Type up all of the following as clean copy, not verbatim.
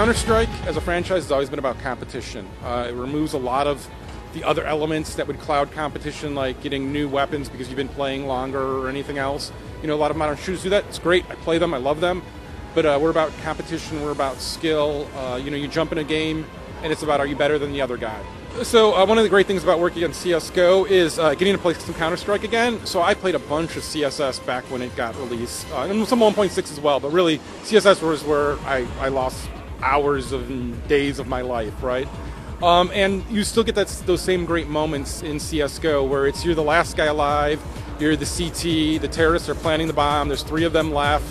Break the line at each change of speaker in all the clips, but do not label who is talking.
Counter-Strike as a franchise has always been about competition. It removes a lot of the other elements that would cloud competition, like getting new weapons because you've been playing longer or anything else. You know, a lot of modern shooters do that. It's great. I play them. I love them. But we're about competition. We're about skill. You know, you jump in a game, and it's about, are you better than the other guy? So one of the great things about working on CSGO is getting to play some Counter-Strike again. So I played a bunch of CSS back when it got released, and some 1.6 as well. But really, CSS was where I lost hours and days of my life, right? And you still get those same great moments in CSGO where it's you're the last guy alive, you're the CT, the terrorists are planting the bomb, there's 3 of them left.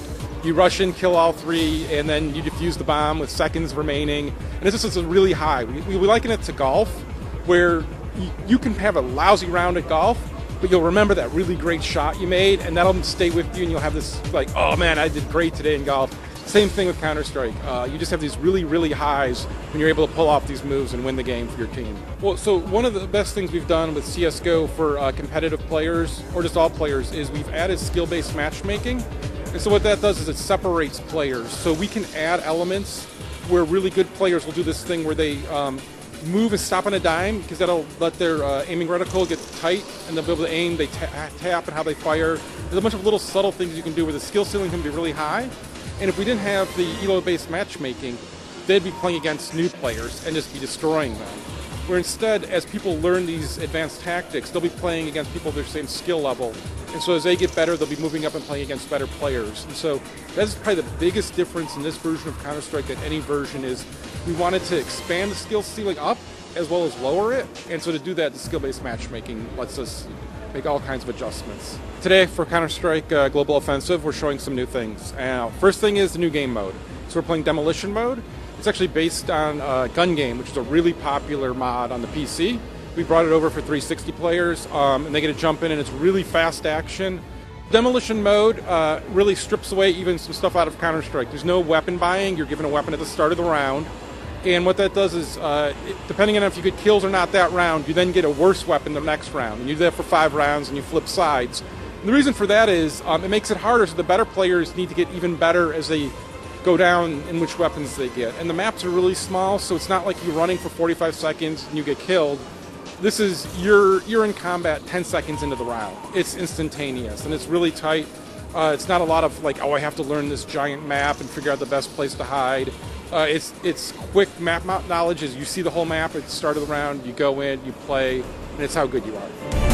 You rush in, kill all 3, and then you defuse the bomb with seconds remaining. And it's just really high. We liken it to golf, where you can have a lousy round at golf, but you'll remember that really great shot you made, and that'll stay with you, and you'll have this, like, oh man, I did great today in golf. Same thing with Counter-Strike. You just have these really, really highs when you're able to pull off these moves and win the game for your team. Well, so one of the best things we've done with CSGO for competitive players, or just all players, is we've added skill-based matchmaking. And so what that does is it separates players. So we can add elements where really good players will do this thing where they move and stop on a dime, because that'll let their aiming reticle get tight, and they'll be able to aim. They tap and how they fire. There's a bunch of little subtle things you can do where the skill ceiling can be really high. And if we didn't have the elo-based matchmaking, they'd be playing against new players and just be destroying them. Where instead, as people learn these advanced tactics, they'll be playing against people of their same skill level. And so as they get better, they'll be moving up and playing against better players. And so that's probably the biggest difference in this version of Counter-Strike than any version is we wanted to expand the skill ceiling up as well as lower it. And so to do that, the skill-based matchmaking lets us make all kinds of adjustments. Today for Counter-Strike Global Offensive, we're showing some new things. First thing is the new game mode. So we're playing Demolition mode. It's actually based on Gun Game, which is a really popular mod on the PC. We brought it over for 360 players, and they get to jump in, and it's really fast action. Demolition mode really strips away even some stuff out of Counter-Strike. There's no weapon buying. You're given a weapon at the start of the round. And what that does is, depending on if you get kills or not that round, you then get a worse weapon the next round. And you do that for 5 rounds, and you flip sides. And the reason for that is it makes it harder, so the better players need to get even better as they go down in which weapons they get. And the maps are really small, so it's not like you're running for 45 seconds and you get killed. This is, you're in combat 10 seconds into the round. It's instantaneous, and it's really tight. It's not a lot of like, oh, I have to learn this giant map and figure out the best place to hide. It's quick map knowledge. As you see the whole map at the start of the round, you go in, you play, and it's how good you are.